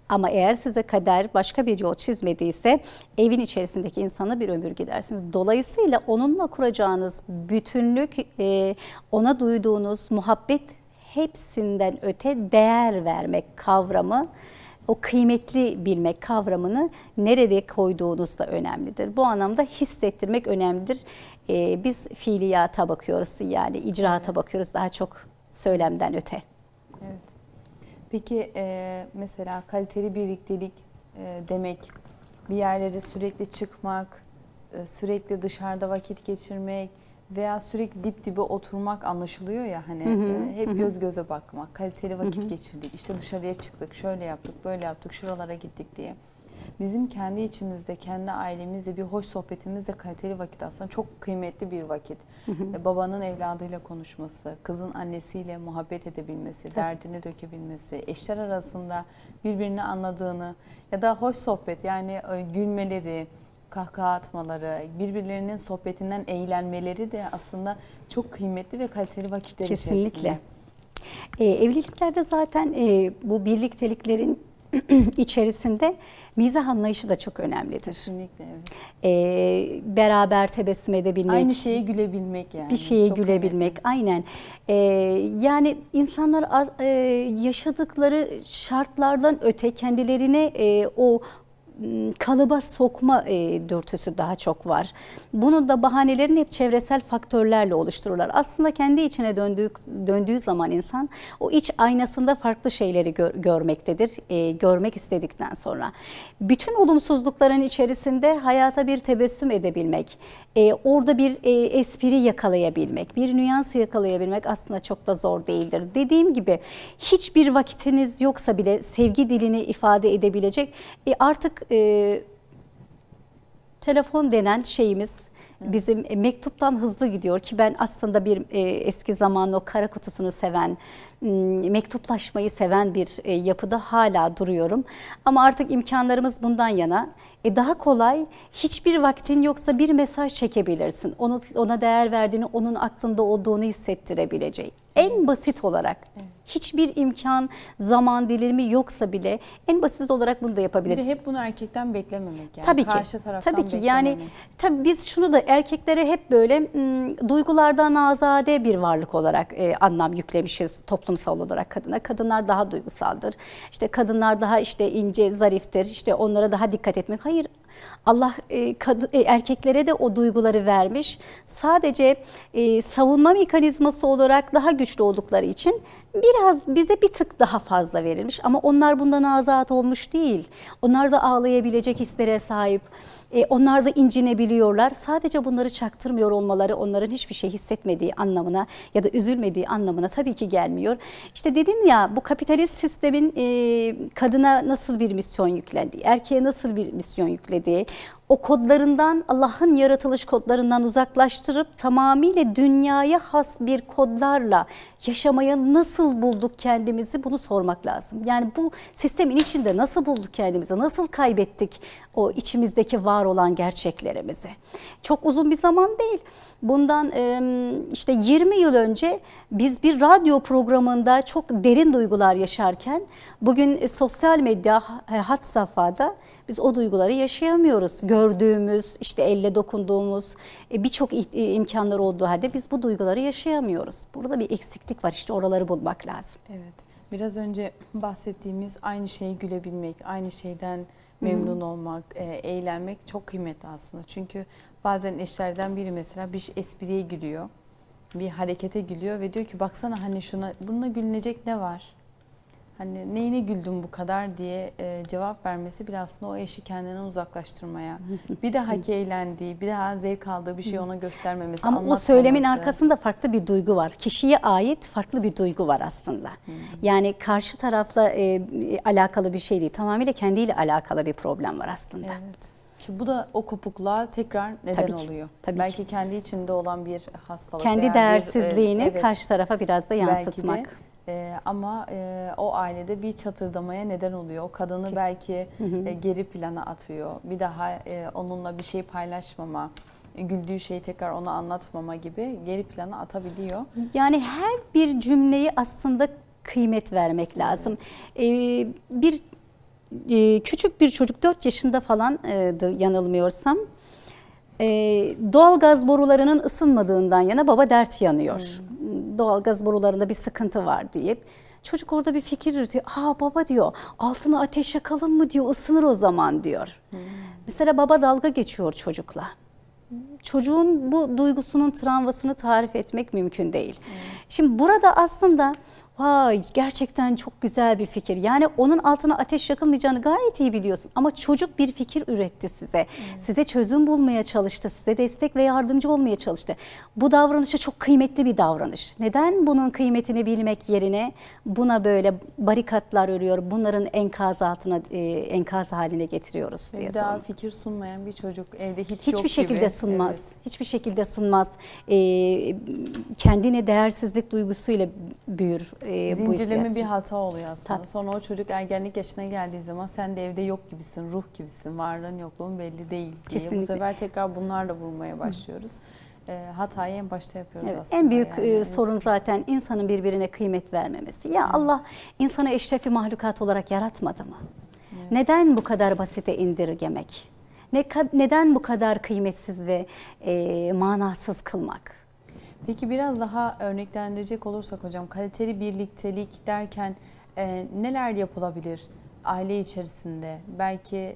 Ama eğer size kader başka bir yol çizmediyse evin içerisindeki insana bir ömür gidersiniz. Dolayısıyla onunla kuracağınız bütünlük, ona duyduğunuz muhabbet hepsinden öte değer vermek kavramı, o kıymetli bilmek kavramını nerede koyduğunuz da önemlidir. Bu anlamda hissettirmek önemlidir. Biz fiiliyata bakıyoruz, yani icraata bakıyoruz daha çok söylemden öte. Evet. Peki mesela kaliteli birliktelik demek, bir yerlere sürekli çıkmak, sürekli dışarıda vakit geçirmek veya sürekli dip dibe oturmak anlaşılıyor ya hani hep göz göze bakmak, kaliteli vakit geçirdik, işte dışarıya çıktık, şöyle yaptık, böyle yaptık, şuralara gittik diye. Bizim kendi içimizde, kendi ailemizde bir hoş sohbetimizde kaliteli vakit aslında çok kıymetli bir vakit. Babanın evladıyla konuşması, kızın annesiyle muhabbet edebilmesi, derdini dökebilmesi, eşler arasında birbirini anladığını ya da hoş sohbet yani gülmeleri, kahkaha atmaları, birbirlerinin sohbetinden eğlenmeleri de aslında çok kıymetli ve kaliteli vakitler Kesinlikle. içerisinde. Evliliklerde zaten bu birlikteliklerin içerisinde mizah anlayışı da çok önemlidir. Kesinlikle evet. Beraber tebessüm edebilmek. Aynı şeye gülebilmek yani. Bir şeye çok gülebilmek, kıymetli. aynen. Yani insanlar yaşadıkları şartlardan öte kendilerine o kalıba sokma dürtüsü daha çok var. Bunun da bahanelerini hep çevresel faktörlerle oluştururlar. Aslında kendi içine döndüğü zaman insan o iç aynasında farklı şeyleri görmektedir. Görmek istedikten sonra. Bütün olumsuzlukların içerisinde hayata bir tebessüm edebilmek, orada bir espri yakalayabilmek, bir nüans yakalayabilmek aslında çok da zor değildir. Dediğim gibi hiçbir vakitiniz yoksa bile sevgi dilini ifade edebilecek artık telefon denen şeyimiz bizim mektuptan hızlı gidiyor ki ben aslında bir eski zamanlı o kara kutusunu seven, mektuplaşmayı seven bir yapıda hala duruyorum. Ama artık imkanlarımız bundan yana. Daha kolay, hiçbir vaktin yoksa bir mesaj çekebilirsin. Ona değer verdiğini, onun aklında olduğunu hissettirebileceği. En basit olarak hiçbir imkan, zaman dilimi yoksa bile en basit olarak bunu da yapabiliriz. Bir de hep bunu erkekten beklememek yani. Tabii ki. Karşı taraftan Tabii ki. beklememek. Yani tabii biz şunu da erkeklere hep böyle duygulardan azade bir varlık olarak anlam yüklemişiz toplumsal olarak kadına. Kadınlar daha duygusaldır. İşte kadınlar daha işte ince, zariftir. İşte onlara daha dikkat etmek. Hayır. Allah erkeklere de o duyguları vermiş. Sadece savunma mekanizması olarak daha güçlü oldukları için biraz bize bir tık daha fazla verilmiş. Ama onlar bundan azat olmuş değil. Onlar da ağlayabilecek hislere sahip. Onlar da incinebiliyorlar. Sadece bunları çaktırmıyor olmaları onların hiçbir şey hissetmediği anlamına ya da üzülmediği anlamına tabii ki gelmiyor. İşte dedim ya bu kapitalist sistemin kadına nasıl bir misyon yüklendiği, erkeğe nasıl bir misyon yüklediği, o kodlarından, Allah'ın yaratılış kodlarından uzaklaştırıp tamamıyla dünyaya has bir kodlarla yaşamaya nasıl bulduk kendimizi, bunu sormak lazım. Yani bu sistemin içinde nasıl bulduk kendimizi, nasıl kaybettik o içimizdeki var olan gerçeklerimizi. Çok uzun bir zaman değil. Bundan işte 20 yıl önce biz bir radyo programında çok derin duygular yaşarken bugün sosyal medya had safhada biz o duyguları yaşayamıyoruz. Gördüğümüz, işte elle dokunduğumuz birçok imkanlar olduğu halde biz bu duyguları yaşayamıyoruz. Burada bir eksiklik var, işte oraları bulmak lazım. Evet. Biraz önce bahsettiğimiz aynı şeye gülebilmek, aynı şeyden memnun olmak, eğlenmek çok kıymetli aslında. Çünkü bazen eşlerden biri mesela bir espriye gülüyor. bir harekete gülüyor ve diyor ki baksana hani şuna, bununla gülünecek ne var? Hani neyine güldün bu kadar diye cevap vermesi bile aslında o eşi kendinden uzaklaştırmaya, bir daha ki eğlendiği, bir daha zevk aldığı bir şey ona göstermemesi, ama o söylemin arkasında farklı bir duygu var. Kişiye ait farklı bir duygu var aslında. Yani karşı tarafla alakalı bir şey değil. Tamamıyla kendiyle alakalı bir problem var aslında. Evet. Şimdi bu da o kopukluğa tekrar neden oluyor. Tabii belki ki. kendi içinde olan bir hastalık. Kendi değersizliğini evet, karşı tarafa biraz da yansıtmak. belki de, ama o ailede bir çatırdamaya neden oluyor. O kadını belki geri plana atıyor. Bir daha onunla bir şey paylaşmama, güldüğü şeyi tekrar ona anlatmama gibi geri plana atabiliyor. Yani her bir cümleyi aslında kıymet vermek lazım. Bir küçük bir çocuk 4 yaşında falan yanılmıyorsam doğalgaz borularının ısınmadığından yana baba dert yanıyor. Doğalgaz borularında bir sıkıntı var deyip çocuk orada bir fikir üretiyor. Baba diyor, altına ateş yakalım mı diyor, ısınır o zaman diyor. Mesela baba dalga geçiyor çocukla. Çocuğun bu duygusunun travmasını tarif etmek mümkün değil. Şimdi burada aslında vay gerçekten çok güzel bir fikir. Yani onun altına ateş yakılmayacağını gayet iyi biliyorsun. Ama çocuk bir fikir üretti size. Size çözüm bulmaya çalıştı. Size destek ve yardımcı olmaya çalıştı. Bu davranışı çok kıymetli bir davranış. Neden bunun kıymetini bilmek yerine buna böyle barikatlar örüyor, bunların enkaz haline getiriyoruz diye Bir daha fikir sunmayan bir çocuk evde hiç yok gibi. Hiçbir şekilde sunmaz. Hiçbir şekilde sunmaz. Kendine değersizlik duygusuyla büyür. Zincirleme bir hata oluyor aslında. Tabii. Sonra o çocuk ergenlik yaşına geldiği zaman sen de evde yok gibisin, ruh gibisin, varlığın yokluğun belli değil diye. Kesinlikle. Bu sefer tekrar bunlarla vurmaya başlıyoruz. Hatayı en başta yapıyoruz aslında. En büyük sorun zaten insanın birbirine kıymet vermemesi. Ya Allah insanı eşrefi mahlukat olarak yaratmadı mı? Evet. Neden bu kadar basite indirgemek? Neden bu kadar kıymetsiz ve manasız kılmak? Peki biraz daha örneklendirecek olursak hocam, kaliteli birliktelik derken neler yapılabilir aile içerisinde? Belki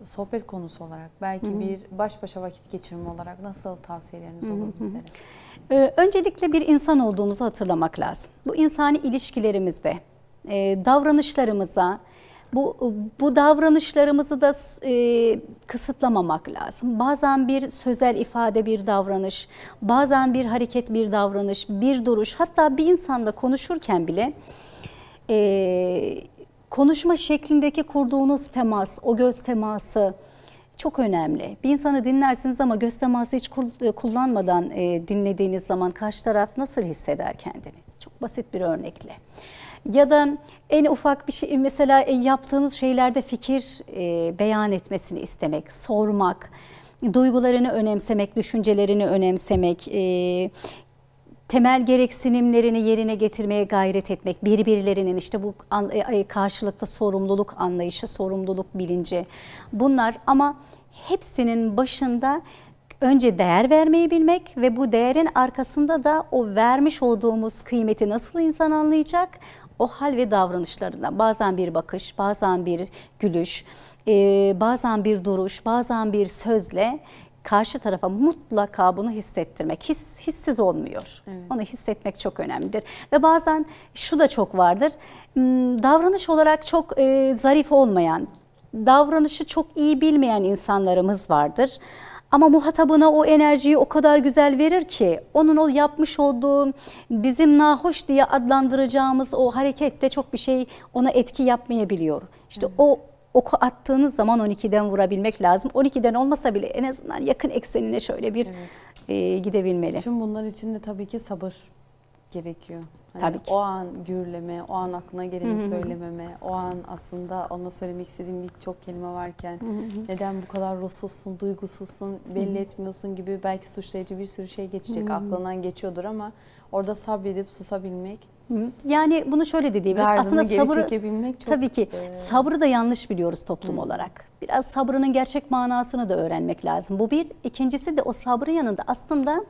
sohbet konusu olarak, belki bir baş başa vakit geçirme olarak nasıl tavsiyeleriniz olur bizlere? Öncelikle bir insan olduğumuzu hatırlamak lazım. Bu insani ilişkilerimizde, davranışlarımıza, bu davranışlarımızı da kısıtlamamak lazım. Bazen bir sözel ifade bir davranış, bazen bir hareket bir davranış, bir duruş, hatta bir insanla konuşurken bile konuşma şeklindeki kurduğunuz temas, o göz teması çok önemli. Bir insanı dinlersiniz ama göz teması hiç kullanmadan dinlediğiniz zaman karşı taraf nasıl hisseder kendini? Çok basit bir örnekle. Ya da en ufak bir şey, mesela yaptığınız şeylerde fikir beyan etmesini istemek, sormak, duygularını önemsemek, düşüncelerini önemsemek, temel gereksinimlerini yerine getirmeye gayret etmek, birbirlerinin işte bu karşılıklı sorumluluk anlayışı, sorumluluk bilinci bunlar, ama hepsinin başında önce değer vermeyi bilmek ve bu değerin arkasında da o vermiş olduğumuz kıymeti nasıl insan anlayacak? O hal ve davranışlarından, bazen bir bakış, bazen bir gülüş, bazen bir duruş, bazen bir sözle karşı tarafa mutlaka bunu hissettirmek. Hissiz olmuyor. Evet. Onu hissetmek çok önemlidir. Ve bazen şu da çok vardır. Davranış olarak çok zarif olmayan, davranışı çok iyi bilmeyen insanlarımız vardır. Ama muhatabına o enerjiyi o kadar güzel verir ki onun o yapmış olduğu bizim nahoş diye adlandıracağımız o harekette çok bir şey ona etki yapmayabiliyor. İşte evet. O oku attığınız zaman 12'den vurabilmek lazım. 12'den olmasa bile en azından yakın eksenine şöyle bir gidebilmeli. Tüm bunlar için de tabii ki sabır gerekiyor. Hani tabii ki. O an gürleme, o an aklına geleni söylememe, o an aslında ona söylemek istediğim birçok kelime varken neden bu kadar ruhsuzsun, duygusuzsun, belli etmiyorsun gibi belki suçlayıcı bir sürü şey geçecek, aklından geçiyordur ama orada sabredip susabilmek. Yani bunu şöyle de diyebiliriz. Aslında sabrı çekebilmek çok, tabii ki sabrı da yanlış biliyoruz toplum olarak. Biraz sabrının gerçek manasını da öğrenmek lazım. Bu bir. İkincisi de o sabrın yanında aslında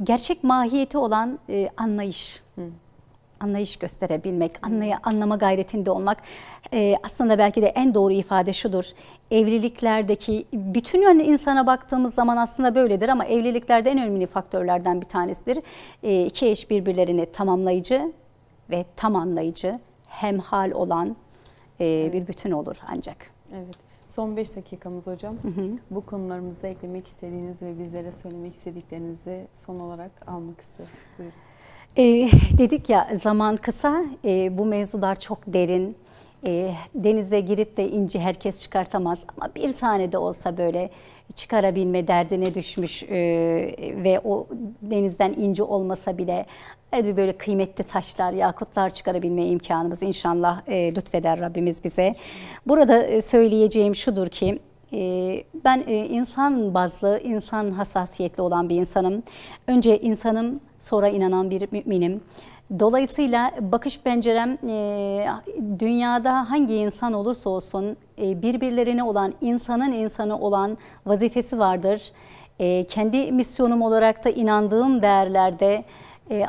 gerçek mahiyeti olan anlayış. anlayış gösterebilmek, anlama gayretinde olmak. Aslında belki de en doğru ifade şudur. Evliliklerdeki bütün yönlü insana baktığımız zaman aslında böyledir ama evliliklerde en önemli faktörlerden bir tanesidir. İki eş birbirlerini tamamlayıcı ve tam anlayıcı, hemhal olan bir bütün olur ancak. Evet. Son 5 dakikamız hocam. Bu konularımızda eklemek istediğiniz ve bizlere söylemek istediklerinizi son olarak almak isteriz. Buyurun. Dedik ya, zaman kısa, bu mevzular çok derin. Denize girip de inci herkes çıkartamaz ama bir tane de olsa böyle çıkarabilme derdine düşmüş ve o denizden inci olmasa bile böyle kıymetli taşlar, yakutlar çıkarabilme imkanımız inşallah lütfeder Rabbimiz bize. Burada söyleyeceğim şudur ki, ben insan bazlı, insan hassasiyetli olan bir insanım. Önce insanım, sonra inanan bir müminim. Dolayısıyla bakış pencerem dünyada hangi insan olursa olsun birbirlerine olan, insanın insanı olan vazifesi vardır. Kendi misyonum olarak da inandığım değerlerde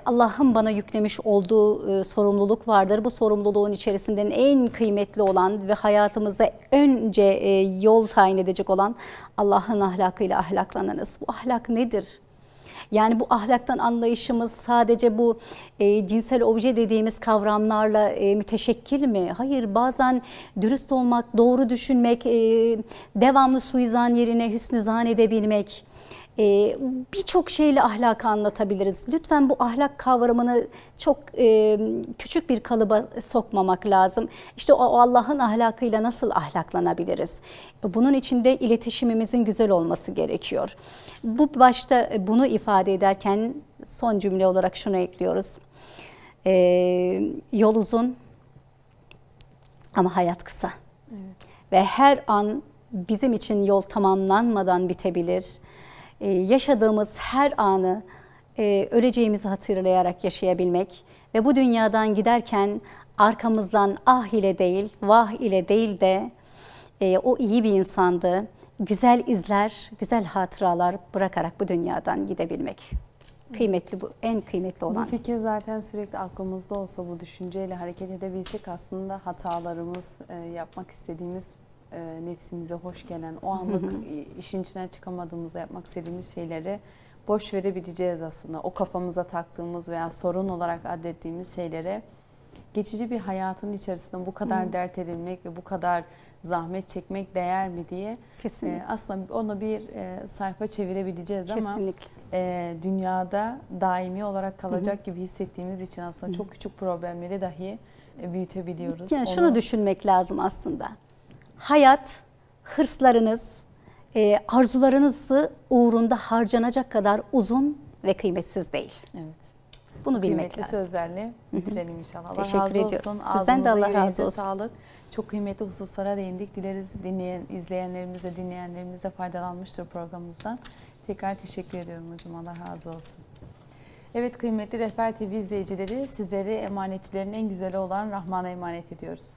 Allah'ın bana yüklemiş olduğu sorumluluk vardır. Bu sorumluluğun içerisinden en kıymetli olan ve hayatımıza önce yol tayin edecek olan Allah'ın ahlakıyla ahlaklanınız. Bu ahlak nedir? Yani bu ahlaktan anlayışımız sadece bu cinsel obje dediğimiz kavramlarla müteşekkil mi? Hayır, bazen dürüst olmak, doğru düşünmek, devamlı suizan yerine hüsnü zan edebilmek, birçok şeyle ahlakı anlatabiliriz. Lütfen bu ahlak kavramını çok küçük bir kalıba sokmamak lazım. İşte o Allah'ın ahlakıyla nasıl ahlaklanabiliriz? Bunun için de iletişimimizin güzel olması gerekiyor. Bu başta bunu ifade ederken son cümle olarak şunu ekliyoruz. Yol uzun ama hayat kısa. Evet. Ve her an bizim için yol tamamlanmadan bitebilir. Yaşadığımız her anı öleceğimizi hatırlayarak yaşayabilmek ve bu dünyadan giderken arkamızdan ah ile değil, vah ile değil de o iyi bir insandı, güzel izler, güzel hatıralar bırakarak bu dünyadan gidebilmek. Kıymetli, bu en kıymetli olan. Bu fikir zaten sürekli aklımızda olsa, bu düşünceyle hareket edebilsek aslında hatalarımız, yapmak istediğimiz, nefsimize hoş gelen, o anlık işin içinden çıkamadığımızda yapmak istediğimiz şeyleri boş verebileceğiz aslında. O kafamıza taktığımız veya sorun olarak adettiğimiz şeylere, geçici bir hayatın içerisinde bu kadar dert edilmek ve bu kadar zahmet çekmek değer mi diye aslında ona bir sayfa çevirebileceğiz. Kesinlikle. Ama dünyada daimi olarak kalacak gibi hissettiğimiz için aslında çok küçük problemleri dahi büyütebiliyoruz. Yani şunu düşünmek lazım aslında. Hayat, hırslarınız, arzularınızı uğrunda harcanacak kadar uzun ve kıymetsiz değil. Evet. Bunu bilmek kıymetli lazım. Sözlerle bitirelim inşallah. Allah Teşekkür razı ediyorum. olsun. Sizden de Allah razı olsun. Sağlık. Çok kıymetli hususlara değindik. Dileriz izleyenlerimiz de dinleyenlerimiz de faydalanmıştır programımızdan. Tekrar teşekkür ediyorum hocam. Allah razı olsun. Evet, kıymetli Rehber TV izleyicileri, sizleri emanetçilerin en güzeli olan Rahman'a emanet ediyoruz.